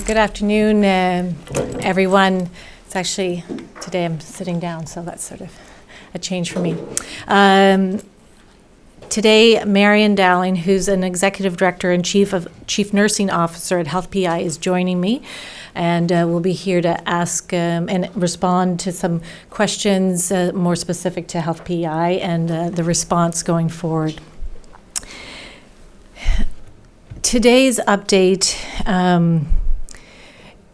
Good afternoon, everyone. It's actually, today I'm sitting down, so that's sort of a change for me. Today, Marion Dowling, who's an Executive Director and Chief Nursing Officer at Health PI, is joining me, and we'll be here to ask and respond to some questions more specific to Health PI and the response going forward. Today's update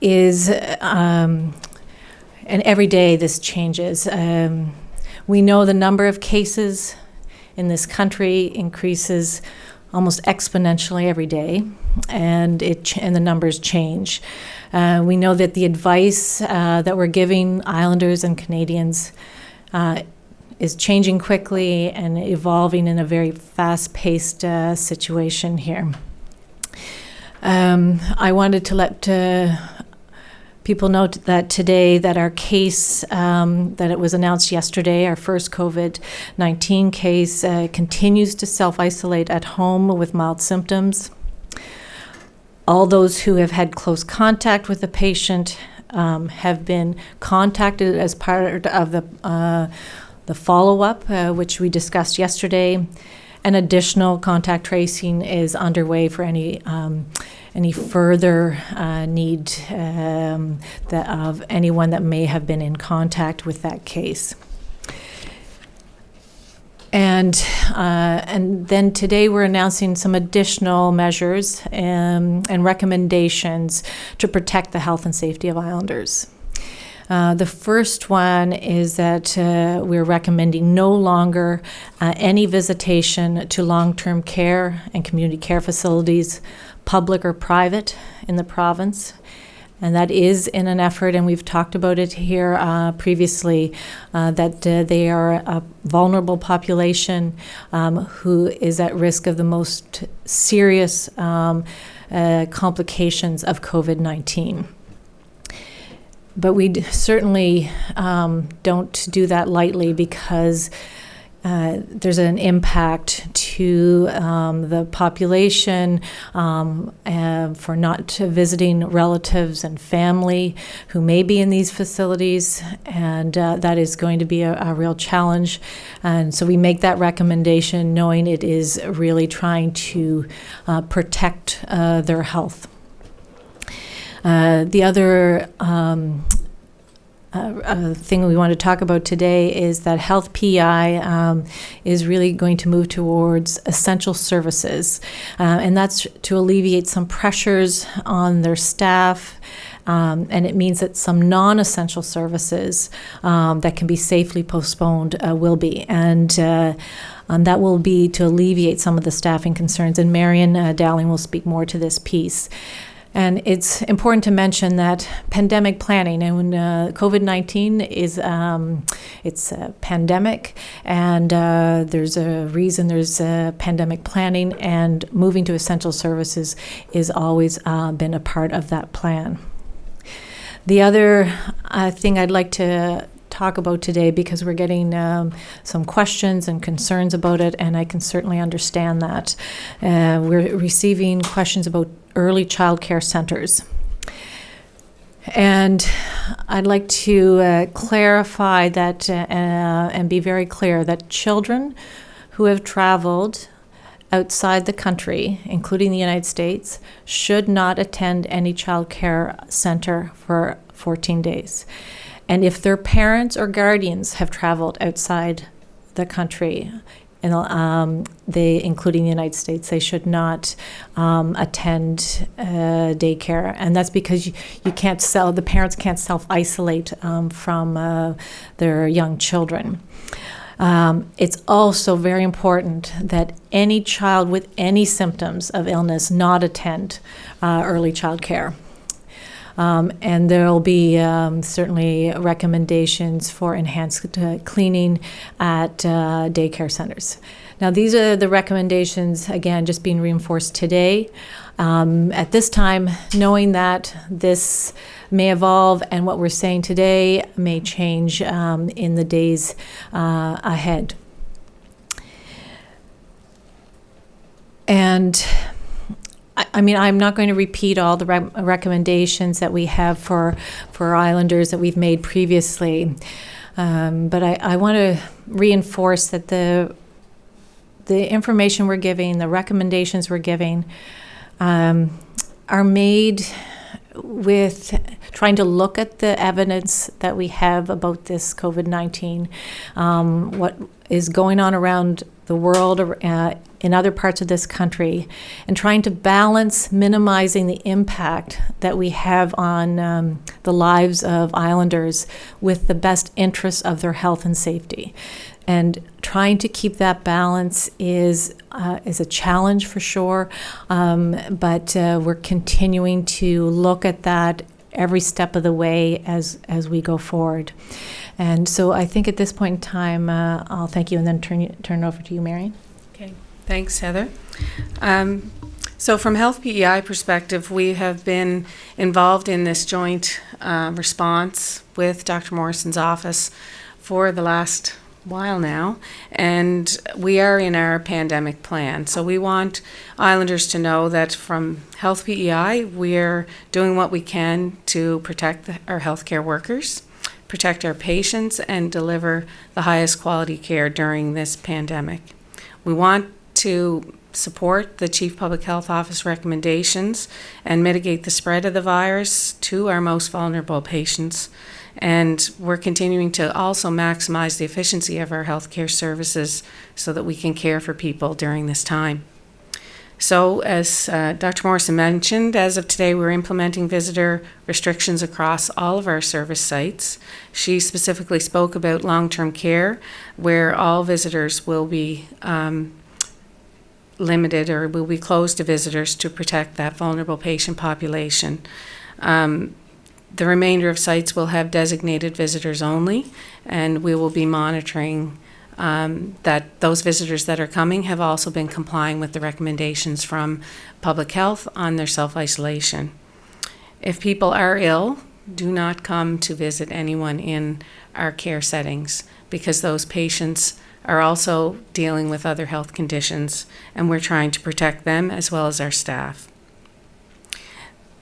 is, and every day this changes. We know the number of cases in this country increases almost exponentially every day, and the numbers change. We know that the advice that we're giving Islanders and Canadians is changing quickly and evolving in a very fast-paced situation here. I wanted to let people know that today that our case that it was announced yesterday, our first COVID-19 case, continues to self-isolate at home with mild symptoms. All those who have had close contact with the patient have been contacted as part of the follow-up, which we discussed yesterday. And additional contact tracing is underway for any further need of anyone that may have been in contact with that case. And then today we're announcing some additional measures and recommendations to protect the health and safety of Islanders. The first one is that we're recommending no longer any visitation to long-term care and community care facilities, public or private, in the province. And that is in an effort, and we've talked about it here previously, that they are a vulnerable population who is at risk of the most serious complications of COVID-19. But we certainly don't do that lightly, because there's an impact to the population for not visiting relatives and family who may be in these facilities, and that is going to be a real challenge. And so we make that recommendation knowing it is really trying to protect their health. The other thing we want to talk about today is that Health PI is really going to move towards essential services, and that's to alleviate some pressures on their staff, and it means that some non-essential services that can be safely postponed will be, and that will be to alleviate some of the staffing concerns, and Marion Dowling will speak more to this piece. And it's important to mention that pandemic planning, and when COVID-19 is, it's a pandemic, and there's a reason there's pandemic planning, and moving to essential services is always been a part of that plan. The other thing I'd like to talk about today, because we're getting some questions and concerns about it, and I can certainly understand that. We're receiving questions about early child care centers. And I'd like to clarify that and be very clear that children who have traveled outside the country, including the United States, should not attend any child care center for 14 days. And if their parents or guardians have traveled outside the country, and including the United States, they should not attend daycare, and that's because the parents can't self-isolate from their young children. It's also very important that any child with any symptoms of illness not attend early child care. And there will be certainly recommendations for enhanced cleaning at daycare centers. Now, these are the recommendations, again, just being reinforced today. At this time, knowing that this may evolve and what we're saying today may change in the days ahead. And I mean, I'm not going to repeat all the recommendations that we have for islanders that we've made previously, but I want to reinforce that the information we're giving, the recommendations we're giving, are made with trying to look at the evidence that we have about this COVID-19, what is going on around the world, in other parts of this country, and trying to balance minimizing the impact that we have on the lives of islanders with the best interests of their health and safety. And trying to keep that balance is a challenge for sure, but we're continuing to look at that every step of the way as we go forward. And so I think at this point in time, I'll thank you and then turn it over to you, Marion. Okay, thanks, Heather. So from Health PEI perspective, we have been involved in this joint response with Dr. Morrison's office for the last while now, and we are in our pandemic plan. So we want islanders to know that from Health PEI, we're doing what we can to protect our healthcare workers, protect our patients, and deliver the highest quality care during this pandemic. We want to support the Chief Public Health Office recommendations and mitigate the spread of the virus to our most vulnerable patients. And we're continuing to also maximize the efficiency of our healthcare services so that we can care for people during this time. So as Dr. Morrison mentioned, as of today, we're implementing visitor restrictions across all of our service sites. She specifically spoke about long-term care, where all visitors will be limited or will be closed to visitors to protect that vulnerable patient population. The remainder of sites will have designated visitors only, and we will be monitoring that those visitors that are coming have also been complying with the recommendations from public health on their self-isolation. If people are ill, do not come to visit anyone in our care settings, because those patients are also dealing with other health conditions, and we're trying to protect them as well as our staff.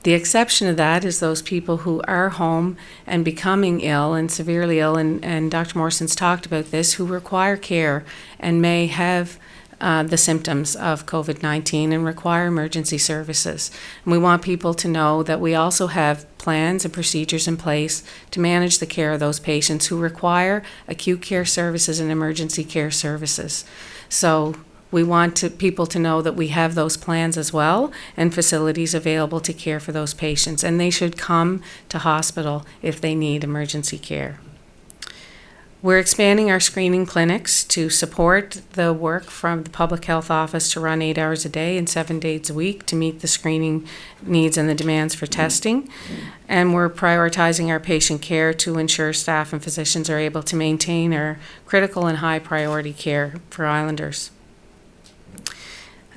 The exception of that is those people who are home and becoming ill and severely ill, and Dr. Morrison's talked about this, who require care and may have the symptoms of COVID-19 and require emergency services. And we want people to know that we also have plans and procedures in place to manage the care of those patients who require acute care services and emergency care services. So we want people to know that we have those plans as well and facilities available to care for those patients, and they should come to hospital if they need emergency care. We're expanding our screening clinics to support the work from the Public Health Office to run 8 hours a day and 7 days a week to meet the screening needs and the demands for testing. And we're prioritizing our patient care to ensure staff and physicians are able to maintain our critical and high priority care for islanders.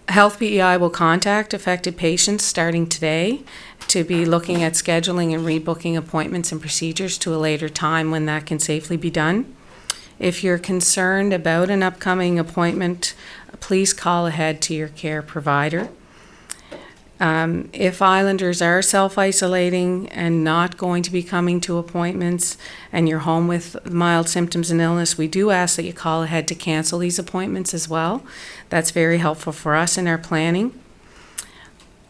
Health PEI will contact affected patients starting today to be looking at scheduling and rebooking appointments and procedures to a later time when that can safely be done. If you're concerned about an upcoming appointment, please call ahead to your care provider. If islanders are self-isolating and not going to be coming to appointments and you're home with mild symptoms and illness, we do ask that you call ahead to cancel these appointments as well. That's very helpful for us in our planning.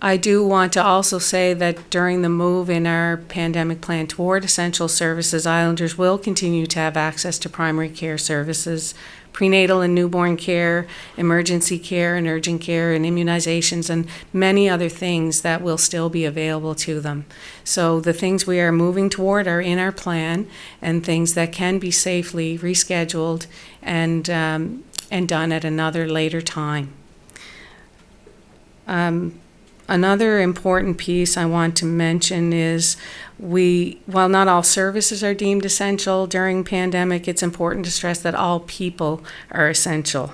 I do want to also say that during the move in our pandemic plan toward essential services, islanders will continue to have access to primary care services, prenatal and newborn care, emergency care and urgent care and immunizations, and many other things that will still be available to them. So the things we are moving toward are in our plan, and things that can be safely rescheduled and done at another later time. Another important piece I want to mention is while not all services are deemed essential during pandemic, it's important to stress that all people are essential.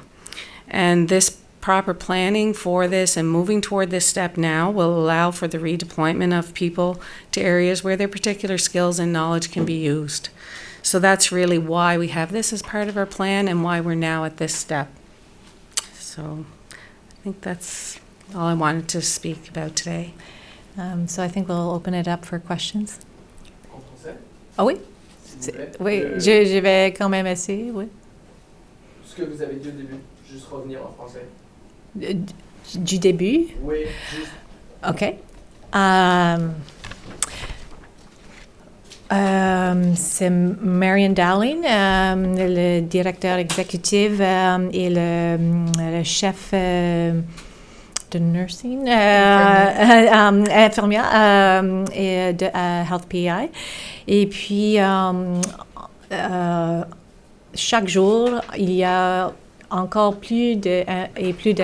And this proper planning for this and moving toward this step now will allow for the redeployment of people to areas where their particular skills and knowledge can be used. So that's really why we have this as part of our plan and why we're now at this step. So I think that's all I wanted to speak about today. So I think we'll open it up for questions. En français, Ah oui? s'il vous plaît. Oui, je vais quand même essayer, oui. Ce que vous avez dit au début, juste revenir en français. Du début? Oui, juste. OK. C'est Marion Dowling, le directeur exécutif et le chef de nursing, infirmière et de Health PI. Et puis, chaque jour, il y a encore plus de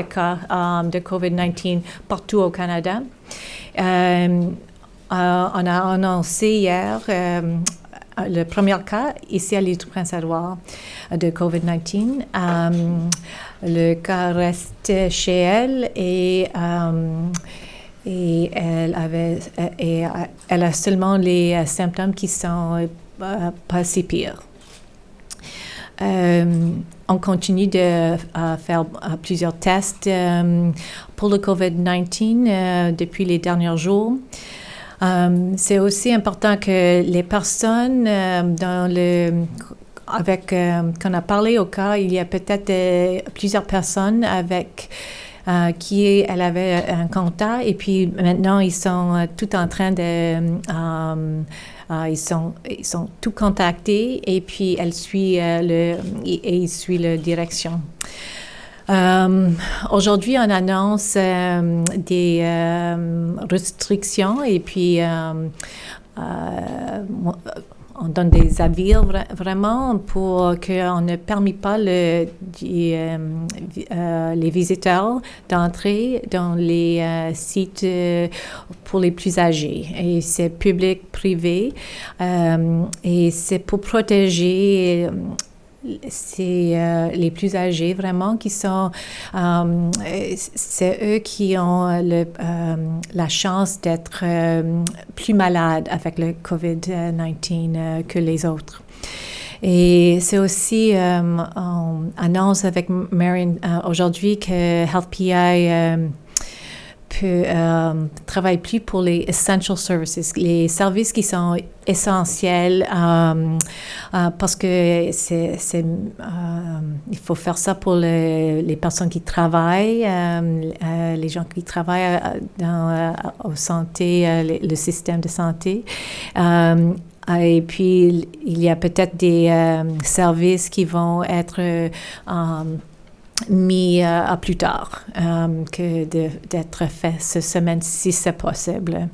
cas de COVID-19 partout au Canada. On a annoncé hier le premier cas ici à l'île du Prince-Édouard de COVID-19. Le cas reste chez elle et elle a seulement les symptômes qui sont pas si pires. On continue de faire plusieurs tests pour le COVID-19 depuis les derniers jours. C'est aussi important que les personnes qu'on a parlé au cas, il y a peut-être plusieurs personnes avec qui elle avait un contact et puis maintenant ils sont tout en train de ils sont tout contactés et puis elle suit il suit la direction. Aujourd'hui, on annonce des restrictions et puis on donne des avis vraiment pour qu'on ne permette pas les visiteurs d'entrer dans les sites pour les plus âgés. Et c'est public, privé, et c'est pour protéger c'est les plus âgés vraiment qui sont, c'est eux qui ont la chance d'être plus malades avec le COVID-19 que les autres. Et c'est aussi, on annonce avec Marion aujourd'hui que Health PI travaille plus pour les essential services, les services qui sont essentiels parce que il faut faire ça pour les personnes qui travaillent, les gens qui travaillent au santé, le système de santé. Et puis, il y a peut-être des services qui vont être mis à plus tard que d'être fait cette semaine si c'est possible.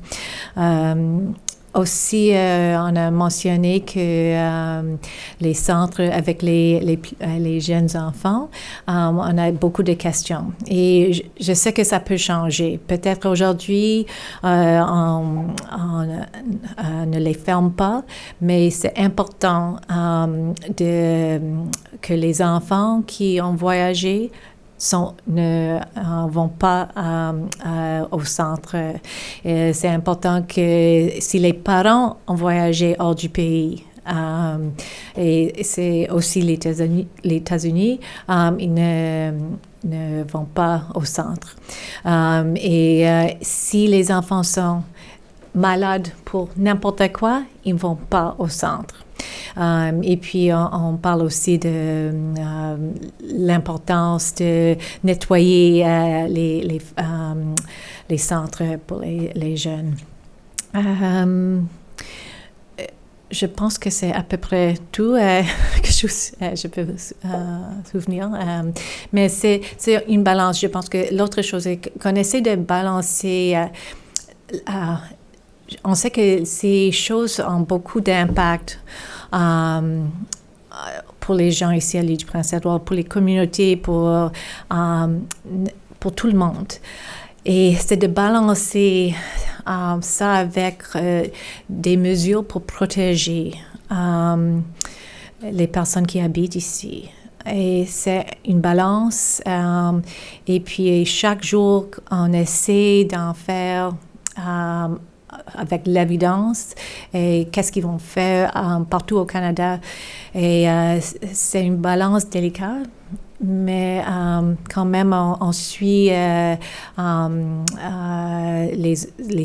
Aussi, on a mentionné que les centres avec les jeunes enfants, on a beaucoup de questions. Et je sais que ça peut changer. Peut-être aujourd'hui, on ne les ferme pas, mais c'est important que les enfants qui ont voyagé ne vont pas au centre. C'est important que si les parents ont voyagé hors du pays, et c'est aussi les États-Unis, ils ne vont pas au centre. Et si les enfants sont malades pour n'importe quoi, ils ne vont pas au centre. Et puis, on parle aussi de l'importance de nettoyer les centres pour les jeunes. Je pense que c'est à peu près tout que je peux souvenir. Mais c'est une balance. Je pense que l'autre chose est qu'on essaie de balancer. On sait que ces choses ont beaucoup d'impact pour les gens ici à l'île du Prince-Édouard, pour les communautés, pour tout le monde. Et c'est de balancer ça avec des mesures pour protéger les personnes qui habitent ici. Et c'est une balance. Et puis, chaque jour, on essaie d'en faire avec l'évidence et qu'est-ce qu'ils vont faire partout au Canada. Et c'est une balance délicate. mais quand même, on suit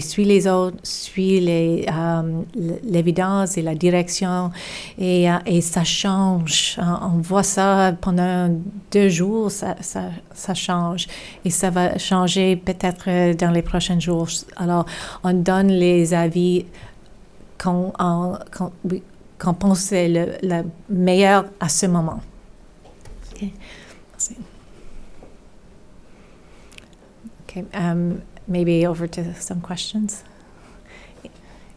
suit les autres, suit l'évidence et la direction, et ça change. On voit ça pendant 2 jours, ça change, et ça va changer peut-être dans les prochains jours. Alors, on donne les avis qu'on pense c'est le meilleur à ce moment. Okay. Okay, maybe over to some questions.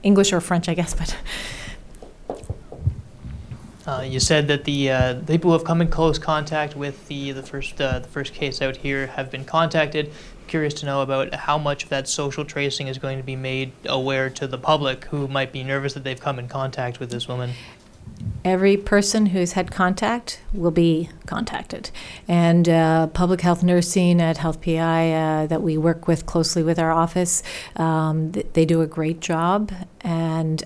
English or French, I guess, but. You said that the people who have come in close contact with the first case out here have been contacted. Curious to know about how much of that social tracing is going to be made aware to the public who might be nervous that they've come in contact with this woman. Every person who's had contact will be contacted. And public health nursing at Health PI that we work with closely with our office, they do a great job. And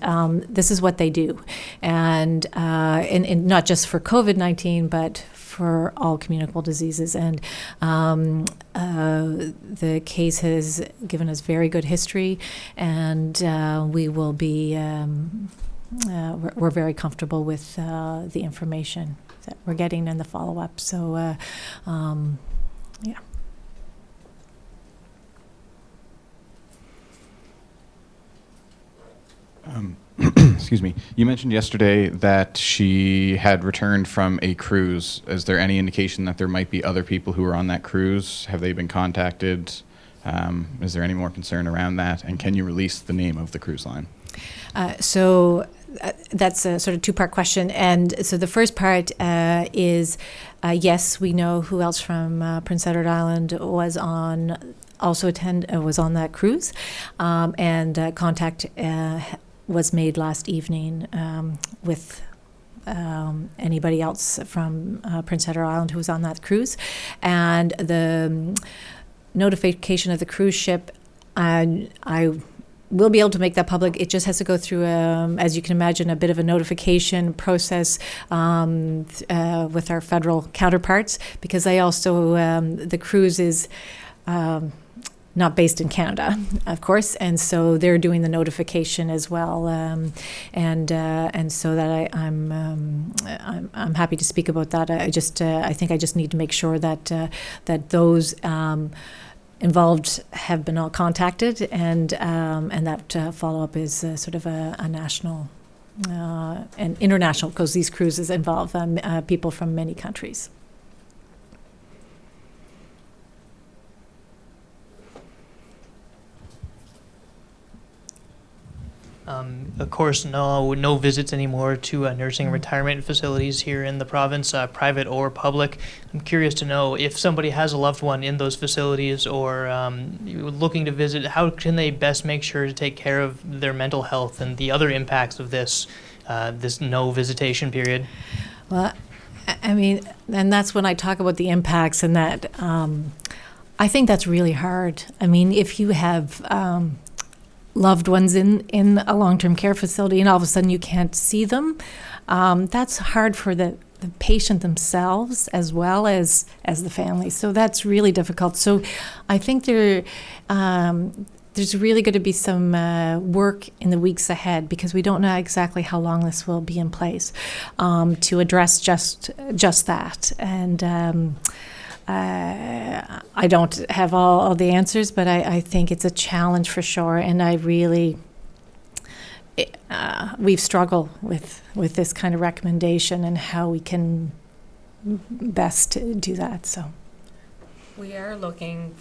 this is what they do. And not just for COVID-19, but for all communicable diseases. And the case has given us very good history, and we will be... we're very comfortable with the information that we're getting and the follow-up. So, yeah. Excuse me. You mentioned yesterday that she had returned from a cruise. Is there any indication that there might be other people who are on that cruise? Have they been contacted? Is there any more concern around that? And can you release the name of the cruise line? So that's a sort of 2-part question. And so the first part is, yes, we know who else from Prince Edward Island was on that cruise, and contact was made last evening with anybody else from Prince Edward Island who was on that cruise. And the notification of the cruise ship, I will be able to make that public. It just has to go through, as you can imagine, a bit of a notification process with our federal counterparts, because they also, the cruise is not based in Canada, of course, and so they're doing the notification as well, and so that I'm happy to speak about that. I think I just need to make sure that that those involved have been all contacted, and that follow-up is sort of a national and international, because these cruises involve people from many countries. Of course, no visits anymore to nursing retirement facilities here in the province, private or public. I'm curious to know if somebody has a loved one in those facilities or looking to visit, how can they best make sure to take care of their mental health and the other impacts of this no visitation period? Well, I mean, and that's when I talk about the impacts, and that I think that's really hard. I mean, if you have loved ones in a long-term care facility and all of a sudden you can't see them, that's hard for the patient themselves as well as the family. So that's really difficult. So I think there's really going to be some work in the weeks ahead, because we don't know exactly how long this will be in place, to address just that. And I don't have all the answers, but I think it's a challenge for sure, and we've struggled with this kind of recommendation and how we can best do that. So we are looking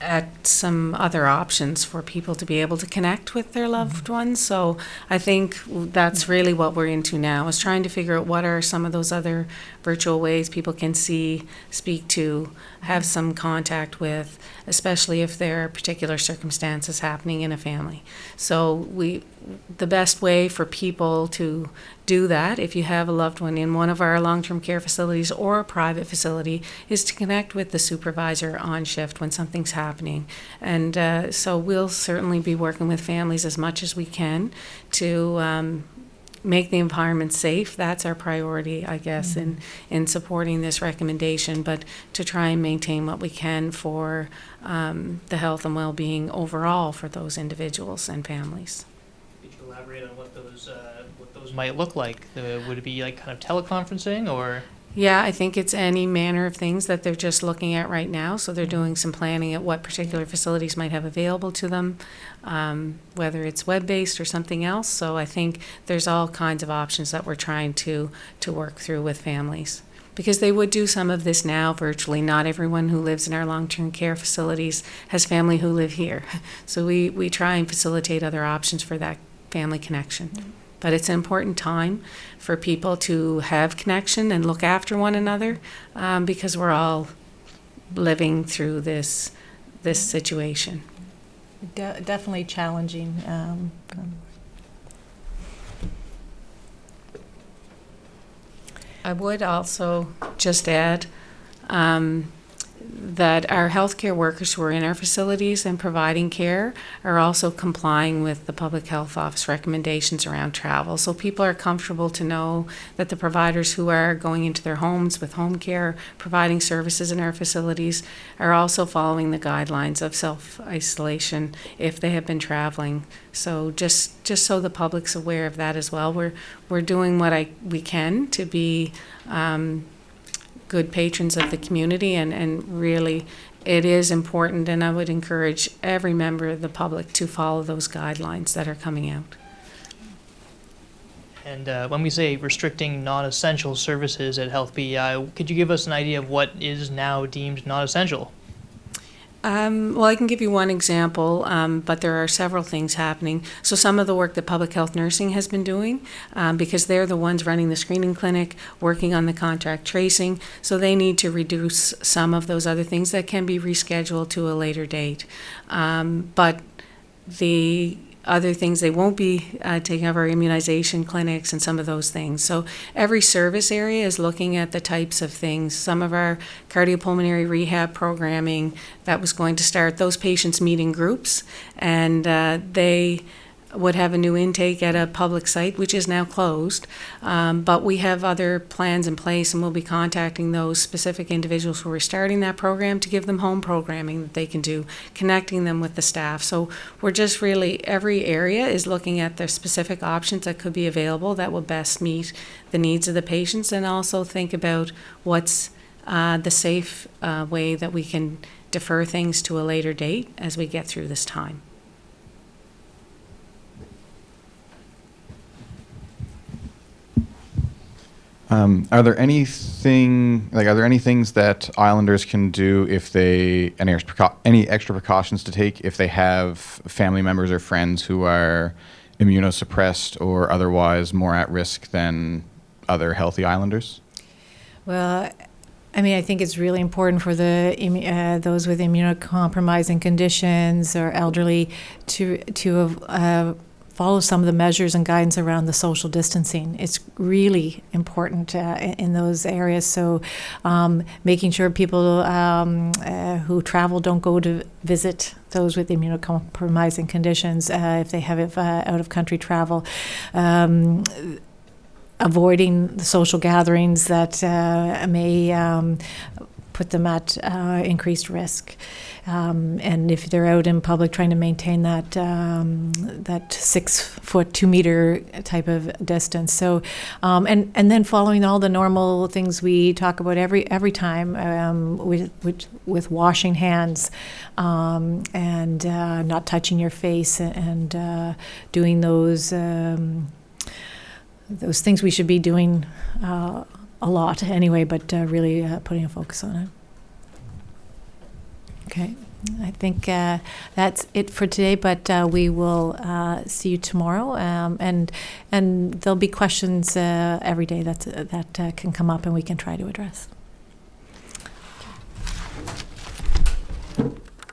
at some other options for people to be able to connect with their loved ones. So I think that's really what we're into now, is trying to figure out what are some of those other virtual ways people can see, speak to, have some contact with, especially if there are particular circumstances happening in a family. So the best way for people to do that, if you have a loved one in one of our long-term care facilities or a private facility, is to connect with the supervisor on shift when something's happening. And so we'll certainly be working with families as much as we can to make the environment safe. That's our priority, I guess, in supporting this recommendation, but to try and maintain what we can for the health and well-being overall for those individuals and families. Could you elaborate on what those might look like? Would it be like kind of teleconferencing or? Yeah, I think it's any manner of things that they're just looking at right now. So they're doing some planning at what particular facilities might have available to them, whether it's web-based or something else. So I think there's all kinds of options that we're trying to work through with families. Because they would do some of this now virtually. Not everyone who lives in our long-term care facilities has family who live here. So we try and facilitate other options for that family connection. But it's an important time for people to have connection and look after one another because we're all living through this situation. Definitely challenging. I would also just add that our healthcare workers who are in our facilities and providing care are also complying with the Public Health Office recommendations around travel. So people are comfortable to know that the providers who are going into their homes with home care, providing services in our facilities, are also following the guidelines of self-isolation if they have been traveling. So just so the public's aware of that as well. We're doing what we can to be good patrons of the community, and really it is important, and I would encourage every member of the public to follow those guidelines that are coming out. And when we say restricting non-essential services at Health BEI, could you give us an idea of what is now deemed non-essential? Well, I can give you one example, but there are several things happening. So some of the work that public health nursing has been doing, because they're the ones running the screening clinic, working on the contact tracing, so they need to reduce some of those other things that can be rescheduled to a later date. But the other things, they won't be taking over immunization clinics and some of those things. So every service area is looking at the types of things. Some of our cardiopulmonary rehab programming that was going to start, those patients meet in groups, and they would have a new intake at a public site, which is now closed. But we have other plans in place, and we'll be contacting those specific individuals who are starting that program to give them home programming that they can do, connecting them with the staff. So we're just really, every area is looking at the specific options that could be available that will best meet the needs of the patients, and also think about what's the safe way that we can defer things to a later date as we get through this time. Are there any things that islanders can do if they any extra precautions to take if they have family members or friends who are immunosuppressed or otherwise more at risk than other healthy islanders? Well, I mean, I think it's really important for the those with immunocompromising conditions or elderly to follow some of the measures and guidance around the social distancing. It's really important in those areas. So making sure people who travel don't go to visit those with immunocompromising conditions if they have out-of-country travel. Avoiding the social gatherings that may put them at increased risk. And if they're out in public, trying to maintain that 6 foot, 2 meter type of distance. So, and then following all the normal things we talk about every time, with washing hands, and not touching your face, and doing those things we should be doing a lot anyway, but really putting a focus on it. Okay, I think that's it for today, but we will see you tomorrow, and there'll be questions every day that can come up and we can try to address.